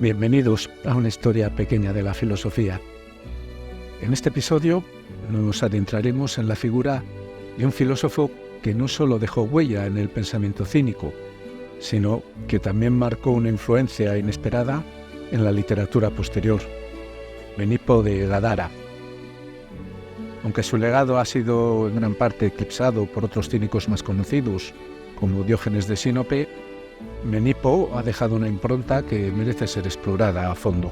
Bienvenidos a una historia pequeña de la filosofía. En este episodio nos adentraremos en la figura de un filósofo que no solo dejó huella en el pensamiento cínico, sino que también marcó una influencia inesperada en la literatura posterior, Menipo de Gadara. Aunque su legado ha sido en gran parte eclipsado por otros cínicos más conocidos, como Diógenes de Sinope, Menipo ha dejado una impronta que merece ser explorada a fondo.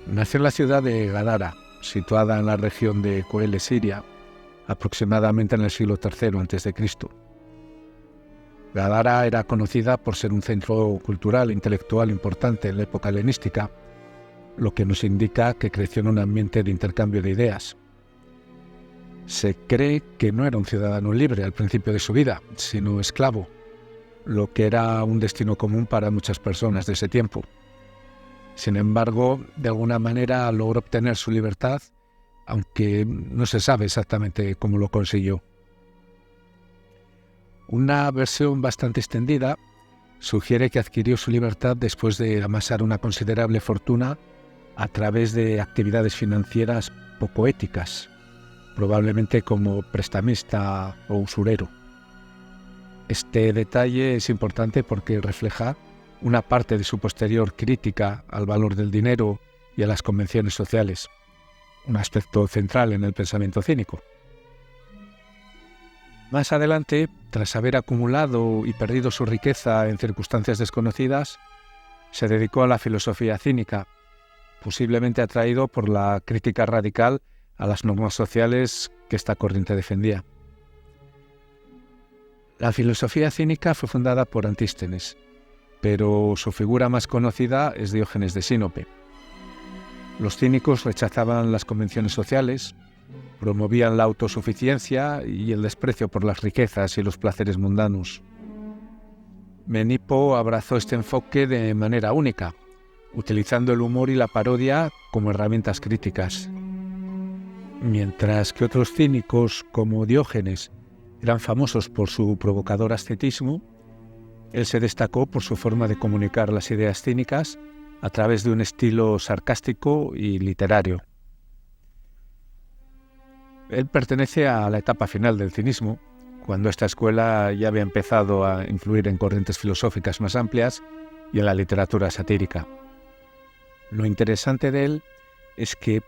Nació en la ciudad de Gadara, situada en la región de Coele, Siria, aproximadamente en el siglo III a.C. Gadara era conocida por ser un centro cultural e intelectual importante en la época helenística, lo que nos indica que creció en un ambiente de intercambio de ideas. Se cree que no era un ciudadano libre al principio de su vida, sino esclavo, lo que era un destino común para muchas personas de ese tiempo. Sin embargo, de alguna manera logró obtener su libertad, aunque no se sabe exactamente cómo lo consiguió. Una versión bastante extendida sugiere que adquirió su libertad después de amasar una considerable fortuna a través de actividades financieras poco éticas, probablemente como prestamista o usurero. Este detalle es importante porque refleja una parte de su posterior crítica al valor del dinero y a las convenciones sociales, un aspecto central en el pensamiento cínico. Más adelante, tras haber acumulado y perdido su riqueza en circunstancias desconocidas, se dedicó a la filosofía cínica, posiblemente atraído por la crítica radical a las normas sociales que esta corriente defendía. La filosofía cínica fue fundada por Antístenes, pero su figura más conocida es Diógenes de Sinope. Los cínicos rechazaban las convenciones sociales, promovían la autosuficiencia y el desprecio por las riquezas y los placeres mundanos. Menipo abrazó este enfoque de manera única, utilizando el humor y la parodia como herramientas críticas. Mientras que otros cínicos, como Diógenes, eran famosos por su provocador ascetismo, él se destacó por su forma de comunicar las ideas cínicas a través de un estilo sarcástico y literario. Él pertenece a la etapa final del cinismo, cuando esta escuela ya había empezado a influir en corrientes filosóficas más amplias y en la literatura satírica. Lo interesante de él es que,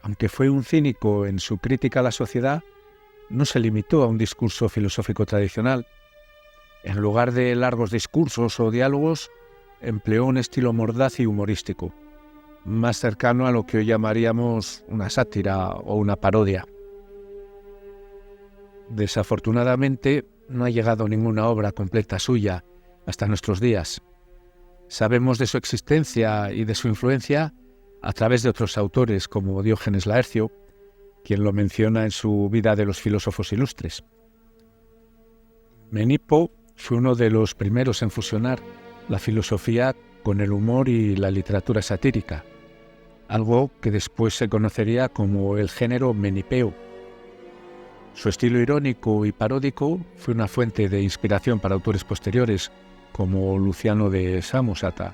aunque fue un cínico en su crítica a la sociedad, no se limitó a un discurso filosófico tradicional. En lugar de largos discursos o diálogos, empleó un estilo mordaz y humorístico, más cercano a lo que hoy llamaríamos una sátira o una parodia. Desafortunadamente, no ha llegado ninguna obra completa suya hasta nuestros días. Sabemos de su existencia y de su influencia a través de otros autores como Diógenes Laercio, quien lo menciona en su Vida de los filósofos ilustres. Menipo fue uno de los primeros en fusionar la filosofía con el humor y la literatura satírica, algo que después se conocería como el género menipeo. Su estilo irónico y paródico fue una fuente de inspiración para autores posteriores como Luciano de Samosata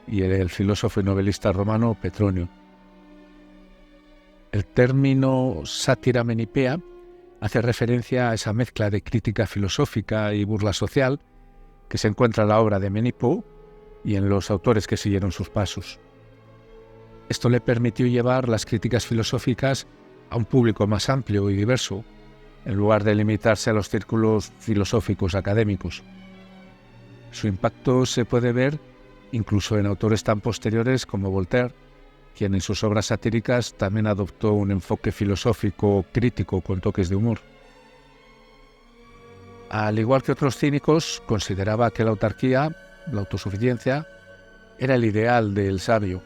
y el filósofo y novelista romano Petronio. El término sátira menipea hace referencia a esa mezcla de crítica filosófica y burla social que se encuentra en la obra de Menipo y en los autores que siguieron sus pasos. Esto le permitió llevar las críticas filosóficas a un público más amplio y diverso, en lugar de limitarse a los círculos filosóficos académicos. Su impacto se puede ver incluso en autores tan posteriores como Voltaire, quien en sus obras satíricas también adoptó un enfoque filosófico crítico con toques de humor. Al igual que otros cínicos, consideraba que la autarquía, la autosuficiencia, era el ideal del sabio.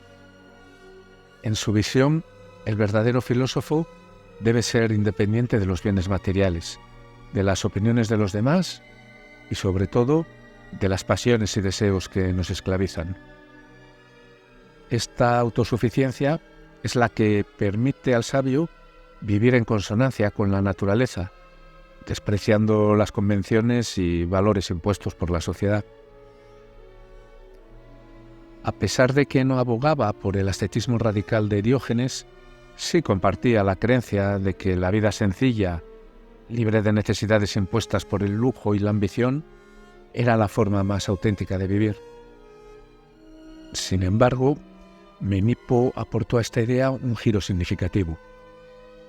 En su visión, el verdadero filósofo debe ser independiente de los bienes materiales, de las opiniones de los demás y, sobre todo, de las pasiones y deseos que nos esclavizan. Esta autosuficiencia es la que permite al sabio vivir en consonancia con la naturaleza, despreciando las convenciones y valores impuestos por la sociedad. A pesar de que no abogaba por el ascetismo radical de Diógenes, sí compartía la creencia de que la vida sencilla, libre de necesidades impuestas por el lujo y la ambición, era la forma más auténtica de vivir. Sin embargo, Menipo aportó a esta idea un giro significativo.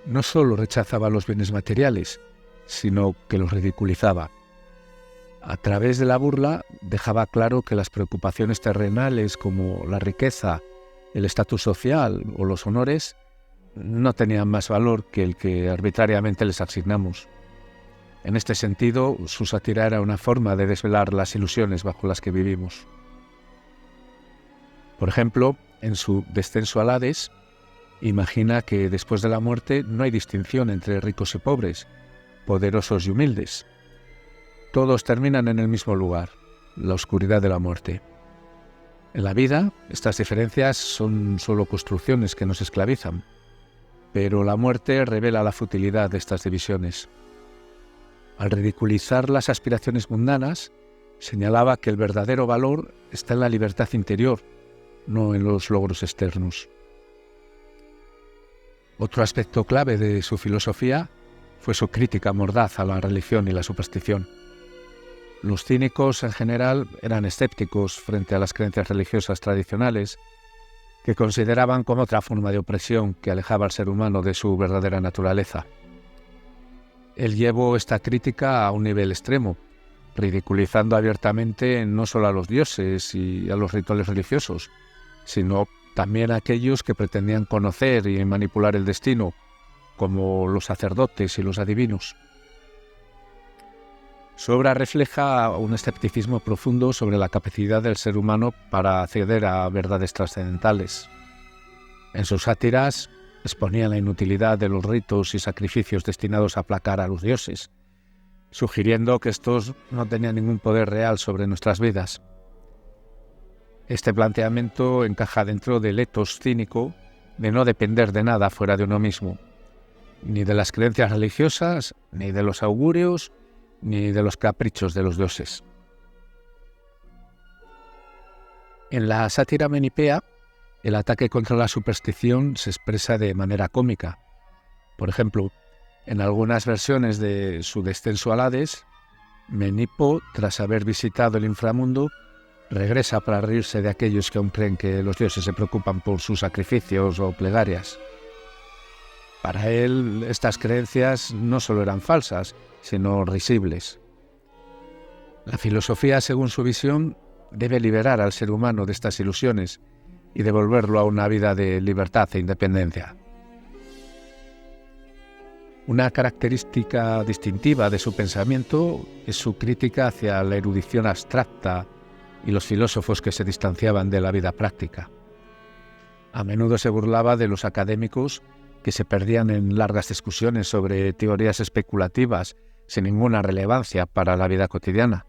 No solo rechazaba los bienes materiales, sino que los ridiculizaba. A través de la burla dejaba claro que las preocupaciones terrenales como la riqueza, el estatus social o los honores no tenían más valor que el que arbitrariamente les asignamos. En este sentido, su sátira era una forma de desvelar las ilusiones bajo las que vivimos. Por ejemplo, en su Descenso al Hades, imagina que después de la muerte no hay distinción entre ricos y pobres, poderosos y humildes. Todos terminan en el mismo lugar, la oscuridad de la muerte. En la vida, estas diferencias son solo construcciones que nos esclavizan, pero la muerte revela la futilidad de estas divisiones. Al ridiculizar las aspiraciones mundanas, señalaba que el verdadero valor está en la libertad interior, no en los logros externos. Otro aspecto clave de su filosofía fue su crítica mordaz a la religión y la superstición. Los cínicos en general eran escépticos frente a las creencias religiosas tradicionales, que consideraban como otra forma de opresión que alejaba al ser humano de su verdadera naturaleza. Él llevó esta crítica a un nivel extremo, ridiculizando abiertamente no solo a los dioses y a los rituales religiosos, sino también a aquellos que pretendían conocer y manipular el destino, como los sacerdotes y los adivinos. Su obra refleja un escepticismo profundo sobre la capacidad del ser humano para acceder a verdades trascendentales. En sus sátiras exponía la inutilidad de los ritos y sacrificios destinados a aplacar a los dioses, sugiriendo que estos no tenían ningún poder real sobre nuestras vidas. Este planteamiento encaja dentro del ethos cínico de no depender de nada fuera de uno mismo, ni de las creencias religiosas, ni de los augurios, ni de los caprichos de los dioses. En la sátira menipea, el ataque contra la superstición se expresa de manera cómica. Por ejemplo, en algunas versiones de su Descenso al Hades, Menipo, tras haber visitado el inframundo, regresa para reírse de aquellos que aún creen que los dioses se preocupan por sus sacrificios o plegarias. Para él, estas creencias no solo eran falsas, sino risibles. La filosofía, según su visión, debe liberar al ser humano de estas ilusiones y devolverlo a una vida de libertad e independencia. Una característica distintiva de su pensamiento es su crítica hacia la erudición abstracta y los filósofos que se distanciaban de la vida práctica. A menudo se burlaba de los académicos que se perdían en largas discusiones sobre teorías especulativas sin ninguna relevancia para la vida cotidiana.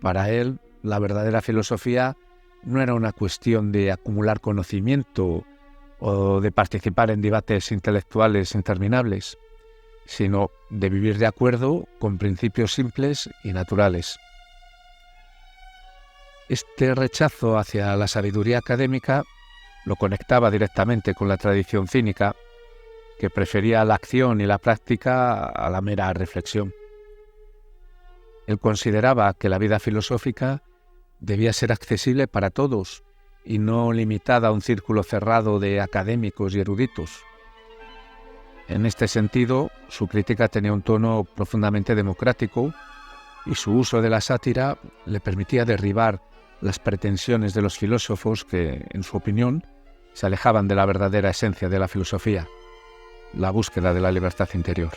Para él, la verdadera filosofía no era una cuestión de acumular conocimiento o de participar en debates intelectuales interminables, sino de vivir de acuerdo con principios simples y naturales. Este rechazo hacia la sabiduría académica lo conectaba directamente con la tradición cínica, que prefería la acción y la práctica a la mera reflexión. Él consideraba que la vida filosófica debía ser accesible para todos y no limitada a un círculo cerrado de académicos y eruditos. En este sentido, su crítica tenía un tono profundamente democrático y su uso de la sátira le permitía derribar las pretensiones de los filósofos que, en su opinión, se alejaban de la verdadera esencia de la filosofía, la búsqueda de la libertad interior.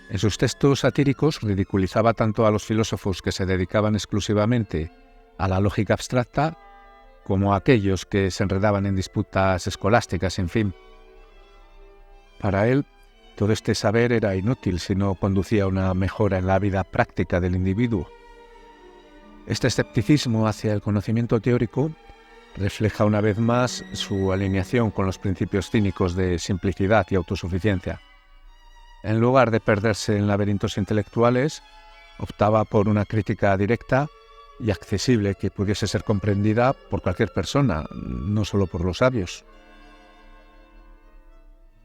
En sus textos satíricos ridiculizaba tanto a los filósofos que se dedicaban exclusivamente a la lógica abstracta como a aquellos que se enredaban en disputas escolásticas sin fin. Para él, todo este saber era inútil si no conducía a una mejora en la vida práctica del individuo. Este escepticismo hacia el conocimiento teórico refleja una vez más su alineación con los principios cínicos de simplicidad y autosuficiencia. En lugar de perderse en laberintos intelectuales, optaba por una crítica directa y accesible que pudiese ser comprendida por cualquier persona, no solo por los sabios.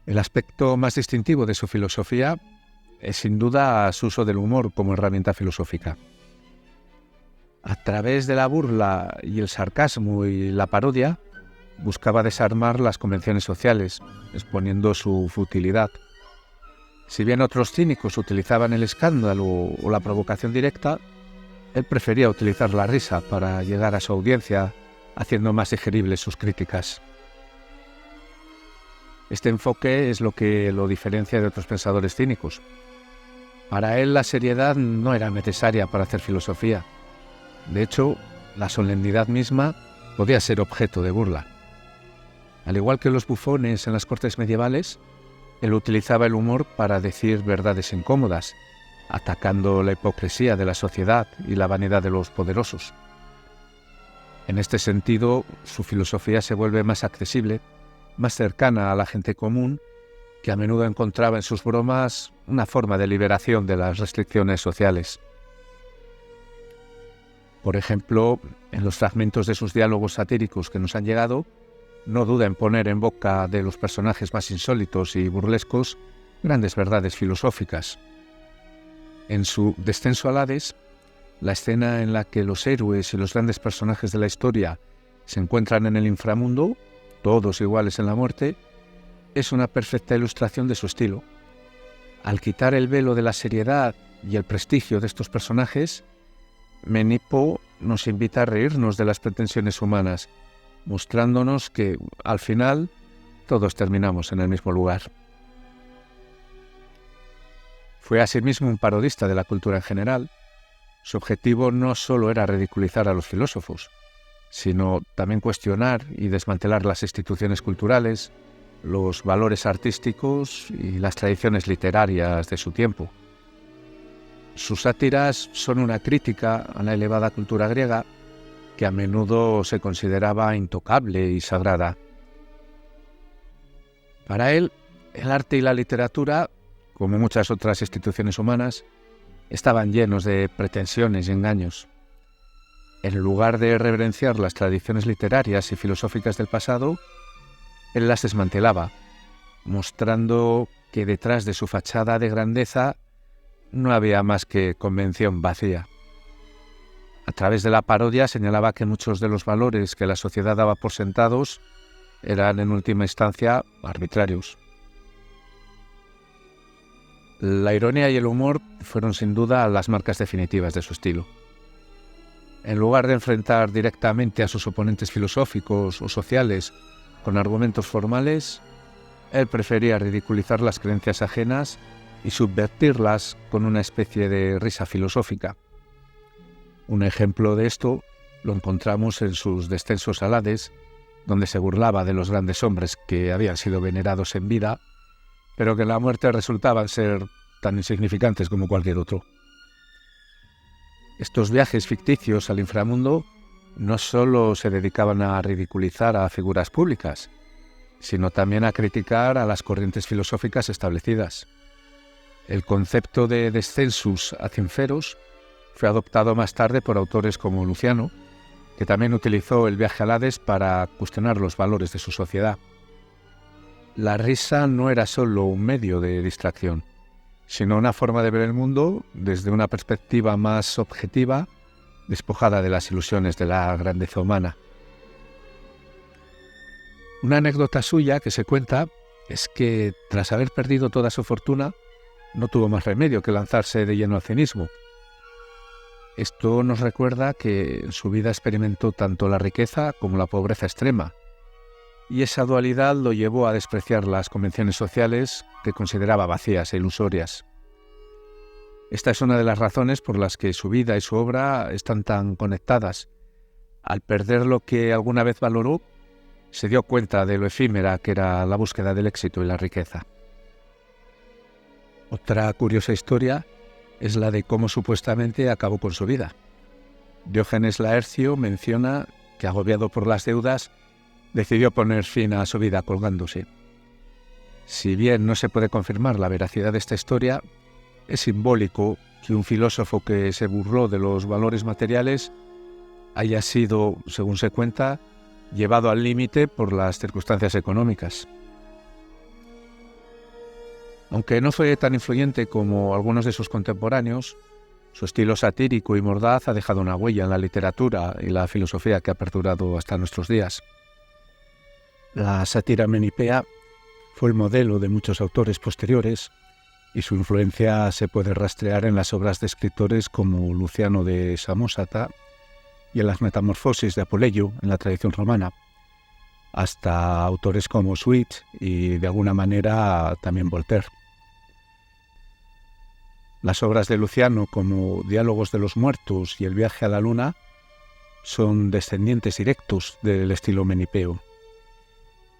El aspecto más distintivo de su filosofía es sin duda su uso del humor como herramienta filosófica. A través de la burla y el sarcasmo y la parodia, buscaba desarmar las convenciones sociales, exponiendo su futilidad. Si bien otros cínicos utilizaban el escándalo o la provocación directa, él prefería utilizar la risa para llegar a su audiencia, haciendo más digeribles sus críticas. Este enfoque es lo que lo diferencia de otros pensadores cínicos. Para él la seriedad no era necesaria para hacer filosofía. De hecho, la solemnidad misma podía ser objeto de burla. Al igual que los bufones en las cortes medievales, él utilizaba el humor para decir verdades incómodas, atacando la hipocresía de la sociedad y la vanidad de los poderosos. En este sentido, su filosofía se vuelve más accesible, más cercana a la gente común, que a menudo encontraba en sus bromas una forma de liberación de las restricciones sociales. Por ejemplo, en los fragmentos de sus diálogos satíricos que nos han llegado, no duda en poner en boca de los personajes más insólitos y burlescos grandes verdades filosóficas. En su Descenso al Hades, la escena en la que los héroes y los grandes personajes de la historia se encuentran en el inframundo, todos iguales en la muerte, es una perfecta ilustración de su estilo. Al quitar el velo de la seriedad y el prestigio de estos personajes, Menipo nos invita a reírnos de las pretensiones humanas, mostrándonos que, al final, todos terminamos en el mismo lugar. Fue asimismo un parodista de la cultura en general. Su objetivo no solo era ridiculizar a los filósofos, sino también cuestionar y desmantelar las instituciones culturales, los valores artísticos y las tradiciones literarias de su tiempo. Sus sátiras son una crítica a la elevada cultura griega, que a menudo se consideraba intocable y sagrada. Para él, el arte y la literatura, como muchas otras instituciones humanas, estaban llenos de pretensiones y engaños. En lugar de reverenciar las tradiciones literarias y filosóficas del pasado, él las desmantelaba, mostrando que detrás de su fachada de grandeza no había más que convención vacía. A través de la parodia señalaba que muchos de los valores que la sociedad daba por sentados eran en última instancia arbitrarios. La ironía y el humor fueron sin duda las marcas definitivas de su estilo. En lugar de enfrentar directamente a sus oponentes filosóficos o sociales con argumentos formales, él prefería ridiculizar las creencias ajenas y subvertirlas con una especie de risa filosófica. Un ejemplo de esto lo encontramos en sus Descensos al Hades, donde se burlaba de los grandes hombres que habían sido venerados en vida, pero que en la muerte resultaban ser tan insignificantes como cualquier otro. Estos viajes ficticios al inframundo no solo se dedicaban a ridiculizar a figuras públicas, sino también a criticar a las corrientes filosóficas establecidas. El concepto de descensus ad inferos fue adoptado más tarde por autores como Luciano, que también utilizó el viaje al Hades para cuestionar los valores de su sociedad. La risa no era solo un medio de distracción, sino una forma de ver el mundo desde una perspectiva más objetiva, despojada de las ilusiones de la grandeza humana. Una anécdota suya que se cuenta es que, tras haber perdido toda su fortuna, no tuvo más remedio que lanzarse de lleno al cinismo. Esto nos recuerda que en su vida experimentó tanto la riqueza como la pobreza extrema, y esa dualidad lo llevó a despreciar las convenciones sociales que consideraba vacías e ilusorias. Esta es una de las razones por las que su vida y su obra están tan conectadas. Al perder lo que alguna vez valoró, se dio cuenta de lo efímera que era la búsqueda del éxito y la riqueza. Otra curiosa historia es la de cómo supuestamente acabó con su vida. Diógenes Laercio menciona que, agobiado por las deudas, decidió poner fin a su vida colgándose. Si bien no se puede confirmar la veracidad de esta historia, es simbólico que un filósofo que se burló de los valores materiales haya sido, según se cuenta, llevado al límite por las circunstancias económicas. Aunque no fue tan influyente como algunos de sus contemporáneos, su estilo satírico y mordaz ha dejado una huella en la literatura y la filosofía que ha perdurado hasta nuestros días. La sátira menipea fue el modelo de muchos autores posteriores y su influencia se puede rastrear en las obras de escritores como Luciano de Samosata y en las Metamorfosis de Apuleyo en la tradición romana, hasta autores como Swift y de alguna manera también Voltaire. Las obras de Luciano, como Diálogos de los Muertos y El viaje a la luna, son descendientes directos del estilo menipeo.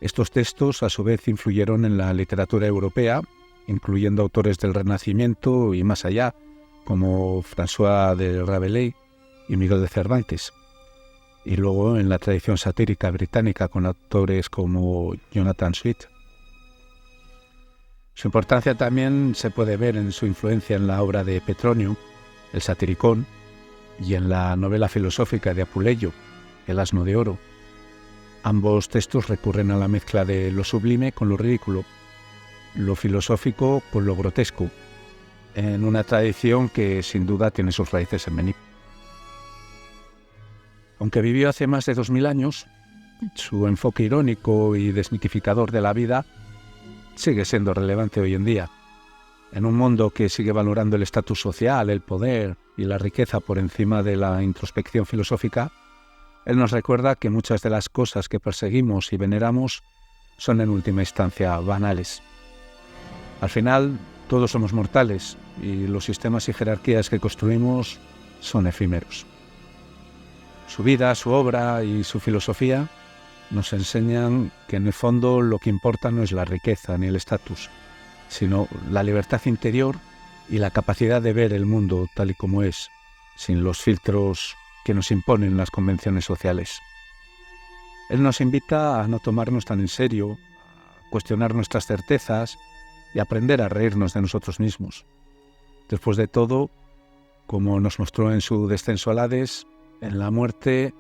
Estos textos, a su vez, influyeron en la literatura europea, incluyendo autores del Renacimiento y más allá, como François de Rabelais y Miguel de Cervantes, y luego en la tradición satírica británica con autores como Jonathan Swift. Su importancia también se puede ver en su influencia en la obra de Petronio, el Satiricón, y en la novela filosófica de Apuleyo, El asno de oro. Ambos textos recurren a la mezcla de lo sublime con lo ridículo, lo filosófico con lo grotesco, en una tradición que sin duda tiene sus raíces en Menipo. Aunque vivió hace más de 2000 años, su enfoque irónico y desmitificador de la vida sigue siendo relevante hoy en día. En un mundo que sigue valorando el estatus social, el poder y la riqueza por encima de la introspección filosófica, él nos recuerda que muchas de las cosas que perseguimos y veneramos son en última instancia banales. Al final, todos somos mortales y los sistemas y jerarquías que construimos son efímeros. Su vida, su obra y su filosofía nos enseñan que en el fondo lo que importa no es la riqueza ni el estatus, sino la libertad interior y la capacidad de ver el mundo tal y como es, sin los filtros que nos imponen las convenciones sociales. Él nos invita a no tomarnos tan en serio, a cuestionar nuestras certezas y aprender a reírnos de nosotros mismos. Después de todo, como nos mostró en su descenso al Hades, en la muerte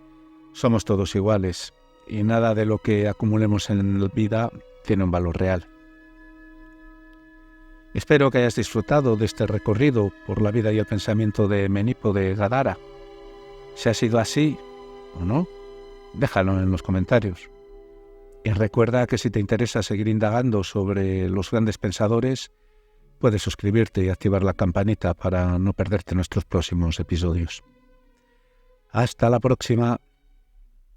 somos todos iguales y nada de lo que acumulemos en la vida tiene un valor real. Espero que hayas disfrutado de este recorrido por la vida y el pensamiento de Menipo de Gadara. Si ha sido así o no, déjalo en los comentarios. Y recuerda que si te interesa seguir indagando sobre los grandes pensadores, puedes suscribirte y activar la campanita para no perderte nuestros próximos episodios. Hasta la próxima.